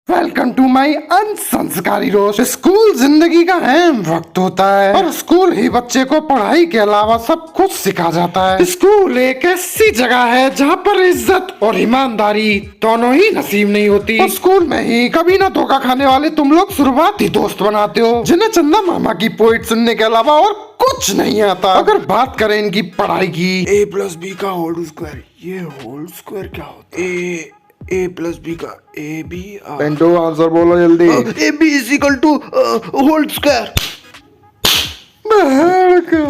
Welcome to my अनसंस्कारी रोज। School जिंदगी का अहम वक्त होता है और स्कूल ही बच्चे को पढ़ाई के अलावा सब कुछ सिखा जाता है। स्कूल एक ऐसी जगह है जहाँ पर इज्जत और ईमानदारी दोनों ही नसीब नहीं होती। और स्कूल में ही कभी ना धोखा खाने वाले तुम लोग शुरुआती दोस्त बनाते हो जिन्हें चंदा मामा की पोइट सुनने के अलावा और कुछ नहीं आता। अगर बात करें इनकी पढ़ाई की, a+b का होल स्क्वायर, ये होल स्क्वायर क्या होता है? a+b का ab पेंटो आंसर बोलो जल्दी। ab is equal to whole square.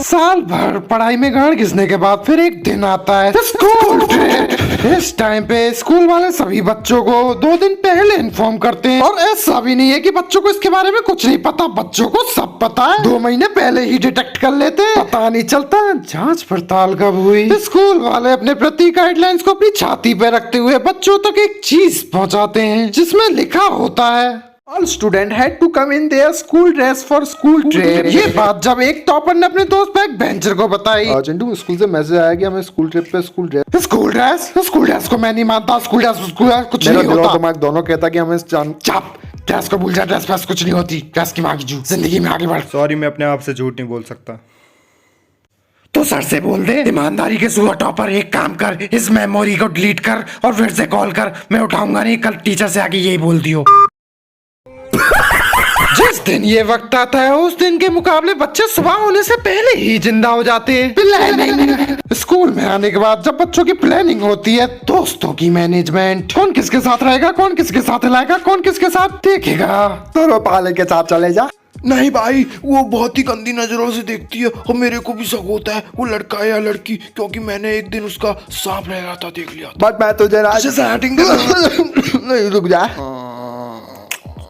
साल भर पढ़ाई में गाड़ घिसने के बाद फिर एक दिन आता है स्कूल ट्रिप। इस टाइम पे स्कूल वाले सभी बच्चों को 2 दिन पहले इन्फॉर्म करते हैं और ऐसा भी नहीं है कि बच्चों को इसके बारे में कुछ नहीं पता, बच्चों को सब पता है। 2 महीने पहले ही डिटेक्ट कर लेते हैं, पता नहीं चलता जांच पड़ताल कब हुई। स्कूल वाले अपने प्रति गाइडलाइंस को अपनी छाती पे रखते हुए बच्चों तक एक चीज पहुंचाते हैं जिसमें लिखा होता है All student had to come in their school dress for school trip। ये बात जब एक टॉपर ने अपने दोस्त बैक बेंचर को बताई, चिंटू स्कूल से मैसेज आया कि हमें स्कूल ट्रिप पे स्कूल ड्रेस को मैं नहीं मानता। स्कूल ड्रेस कुछ नहीं होता। दिमाग दोनों कहता कि हमें चुप, ड्रेस को भूल जा, ड्रेस पास कुछ नहीं होती। ड्रेस की माँ की जू, जिंदगी में आगे बढ़। सॉरी, मैं अपने आप से झूठ नहीं बोल सकता। तो सर से बोल दे। ईमानदारी के सुबह टॉपर एक काम कर, इस मेमोरी को डिलीट कर और फिर से कॉल कर। मैं उठाऊंगा नहीं, कल टीचर से आके यही बोल दियो। जिस दिन ये वक्त आता है उस दिन के मुकाबले बच्चे सुबह होने से पहले ही जिंदा हो जाते हैं। प्लानिंग। स्कूल में आने के बाद जब बच्चों की प्लानिंग होती है, दोस्तों की मैनेजमेंट, कौन किसके साथ रहेगा, कौन किसके साथ लाएगा, कौन किसके साथ देखेगा। तो पाले के साथ चले जा। नहीं भाई, वो बहुत ही गंदी नजरों से देखती है और मेरे को भी शक होता है वो लड़का है या लड़की, क्योंकि मैंने एक दिन उसका सांप लहराता देख लिया। बट मैं तुझे नहीं, रुक जा।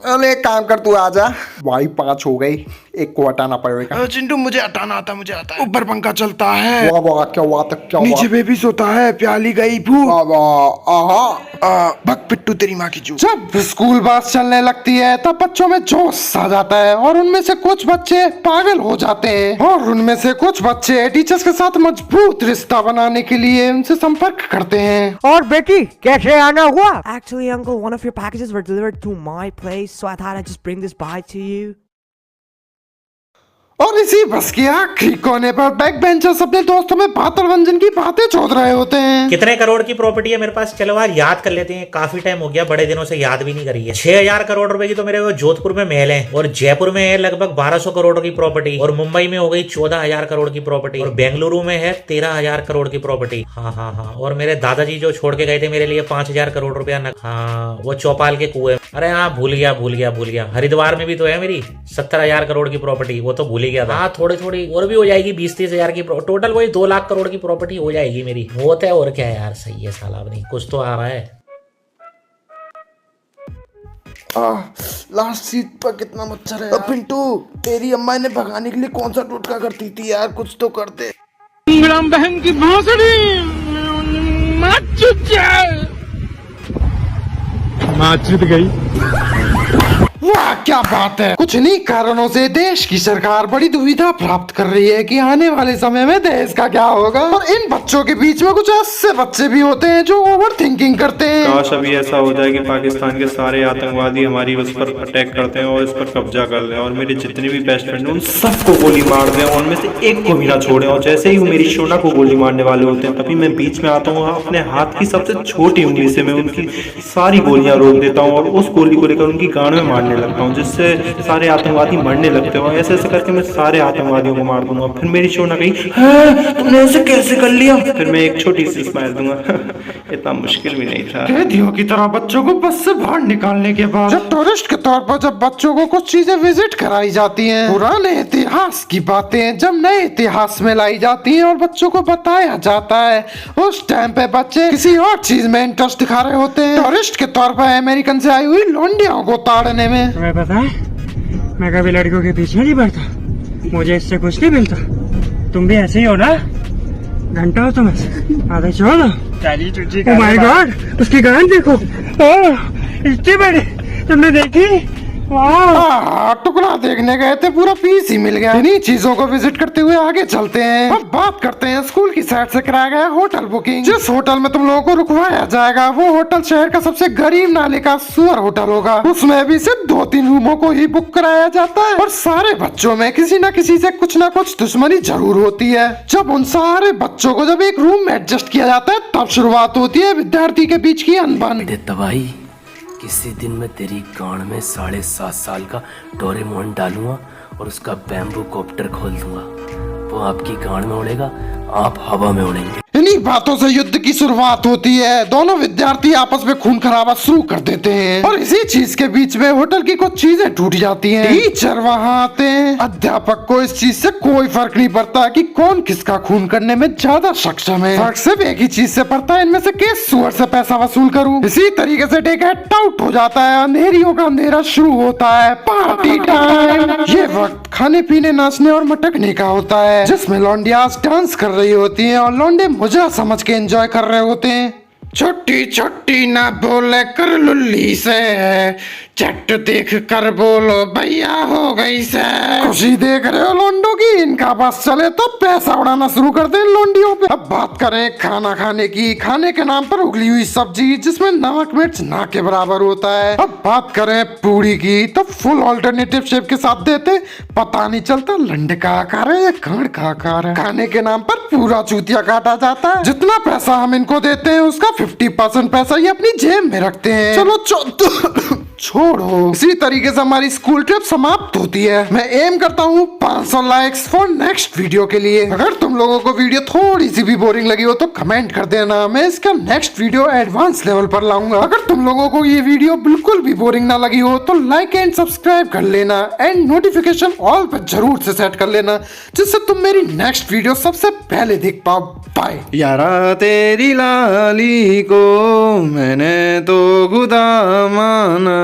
अरे एक काम कर, तू आजा। भाई 5 हो गई, एक को हटाना पड़ेगा। चिंटू मुझे हटाना आता, मुझे आता है। ऊपर पंखा चलता है। वाह क्या हुआ तक क्या हुआ? नीचे बेबी सोता है, प्याली गई भू। भग पिट्टू तेरी माँ की चू। जब स्कूल बस चलने लगती है तब बच्चों में जोश आ जाता है और उनमें से कुछ बच्चे पागल हो जाते हैं और उनमें से कुछ बच्चे टीचर्स के साथ मजबूत रिश्ता बनाने के लिए उनसे संपर्क करते हैं। और बेटी कैसे आना हुआ? Actually, uncle, one of your packages were delivered to my place, so I thought I'd just bring this by to you. और इसी बस के आखिरी कोने पर बैक बेंचर्स अपने दोस्तों में बातर व्यंजन की बातें चोद रहे होते हैं। कितने करोड़ की प्रॉपर्टी है मेरे पास? चलो यार याद कर लेते हैं, काफी टाइम हो गया, बड़े दिनों से याद भी नहीं करी है। 6000 करोड़ रुपए की तो मेरे जोधपुर में महल है और जयपुर में है लगभग 1200 करोड़ की प्रॉपर्टी और मुंबई में हो गई 14000 करोड़ की प्रॉपर्टी और बेंगलुरु में है 13000 करोड़ की प्रॉपर्टी। हाँ, और मेरे दादाजी जो छोड़ के गए थे मेरे लिए 5000 करोड़ रुपया। हाँ, वो चौपाल के कुएं। अरे हाँ, भूल गया। हरिद्वार में भी तो है मेरी 70000 करोड़ की प्रॉपर्टी, वो तो भूल ही गया था। हाँ, थोड़ी और भी हो जाएगी, 20-30 हजार की टोटल वही 2 लाख करोड़ की प्रॉपर्टी हो जाएगी मेरी। होता है और क्या है यार, सही है साला, नहीं कुछ तो आ रहा है। लास्ट सीट पर कितना मच्छर है। पिंटू, तेरी अम्मा ने भगाने के लिए कौन सा टोटका करती थी यार, कुछ तो करते। बहन की भोसड़ी माचुत गई। वाह क्या बात है। कुछ इन्हीं कारणों से देश की सरकार बड़ी दुविधा प्राप्त कर रही है कि आने वाले समय में देश का क्या होगा। और इन बच्चों के बीच में कुछ ऐसे बच्चे भी होते हैं जो ओवर थिंकिंग करते हैं। काश अभी ऐसा हो जाए कि पाकिस्तान के सारे आतंकवादी हमारी उस पर अटैक करते हैं और इस पर कब्जा कर लें और मेरे जितने भी बेस्ट फ्रेंड हैं उन सबको गोली मार दें, उनमें से एक को भी ना छोड़े। और जैसे ही वो मेरी शोना को गोली मारने वाले होते हैं तभी मैं बीच में आता हूँ, अपने हाथ की सबसे छोटी उंगली से मैं उनकी सारी गोलियां रोक देता हूँ और उस गोली को लेकर उनकी गांड में मारने लगता हूँ, जिससे सारे आतंकवादी मरने लगते हो। ऐसे करके मैं सारे आतंकवादियों को मार दूंगा। फिर मेरी शोना गई, तुमने ऐसे कैसे कर लिया? फिर मैं एक छोटी सी स्माइल दूंगा। इतना मुश्किल भी नहीं था। कैदियों की तरह बच्चों को बस से बाहर निकालने के बाद जब टूरिस्ट के तौर पर जब बच्चों को कुछ चीजें विजिट कराई जाती हैं, पुराने इतिहास की बातें जब नए इतिहास में लाई जाती हैं और बच्चों को बताया जाता है, उस टाइम पे बच्चे किसी और चीज में इंटरेस्ट दिखा रहे होते हैं। टूरिस्ट के तौर पर अमेरिकन से आई हुई लौंडियों को ताड़ने में। तुम्हें पता है, मैं कभी लड़कियों के पीछे नहीं पड़ता, मुझे इससे कुछ नहीं मिलता। तुम भी ऐसे ही हो ना? घंटा हो तुम ऐसे आधे छोड़ो। ओह माय गॉड, उसकी गांड देखो, इतनी बड़ी। तुमने देखी? वाह टुकड़ा देखने गए थे, पूरा पीस ही मिल गया। इन्हीं चीजों को विजिट करते हुए आगे चलते हैं। अब बात करते हैं स्कूल की साइड से कराया गया होटल बुकिंग। जिस होटल में तुम लोगों को रुकवाया जाएगा वो होटल शहर का सबसे गरीब नाले का सुअर होटल होगा। उसमें भी सिर्फ 2-3 रूमों को ही बुक कराया जाता है और सारे बच्चों में किसी न किसी से कुछ न कुछ दुश्मनी जरूर होती है। जब उन सारे बच्चों को जब एक रूम में एडजस्ट किया जाता है तब शुरुआत होती है विद्यार्थी के बीच की अनबन। तबाही किसी दिन मैं तेरी गांड में 7.5 साल का डोरेमोन डालूंगा और उसका बैम्बू कॉप्टर खोल दूंगा। वो आपकी गांड में उड़ेगा, आप हवा में उड़ेंगे। इन्हीं बातों से युद्ध की शुरुआत होती है। दोनों विद्यार्थी आपस में खून खराबा शुरू कर देते हैं और इसी चीज के बीच में होटल की कुछ चीजें टूट जाती हैं। टीचर वहाँ आते हैं। अध्यापक को इस चीज से कोई फर्क नहीं पड़ता कि कौन किसका खून करने में ज्यादा सक्षम है। फर्क सिर्फ एक ही चीज से पड़ता है, इनमें से किस सुअर से पैसा वसूल करूं। इसी तरीके से डे गेट आउट हो जाता है। अंधेरियों का अंधेरा शुरू होता है। Party time. ये वक्त खाने पीने नाचने और मटकने का होता है जिसमें लौंडियास डांस कर रही होती हैं और लौंडे मुझे समझ के एंजॉय कर रहे होते हैं। छोटी छोटी ना बोले कर लुल्ली से, चट देख कर बोलो भैया हो गई से। खुशी देख रहे हो लोंडो की, इनका बस चले तो पैसा उड़ाना शुरू कर दे लोंडियों पे। अब बात करें खाना खाने की। खाने के नाम पर उगली हुई सब्जी जिसमें नमक मिर्च ना के बराबर होता है। अब बात करें पूरी की तो फुल ऑल्टरनेटिव शेप के साथ देते, पता नहीं चलता लंडे का आकार है या गांड का आकार है। खाने के नाम पर पूरा चूतिया काटा जाता है। जितना पैसा हम इनको देते हैं उसका 50% पैसा ये अपनी जेब में रखते हैं। चलो छोड़ो। इसी तरीके से हमारी स्कूल ट्रिप समाप्त होती है। मैं एम करता हूँ 500 लाइक्स फॉर नेक्स्ट वीडियो के लिए। अगर तुम लोगों को वीडियो थोड़ी सी भी बोरिंग लगी हो तो कमेंट कर देना, मैं इसका नेक्स्ट वीडियो एडवांस लेवल पर लाऊंगा। अगर तुम लोगों को ये वीडियो बिल्कुल भी बोरिंग ना लगी हो तो लाइक एंड सब्सक्राइब कर लेना एंड नोटिफिकेशन ऑल पर जरूर से सेट कर लेना जिससे तुम मेरी नेक्स्ट वीडियो सबसे पहले देख पाओ। बाय। यारा तेरी लाली को मैंने तो खुदा माना,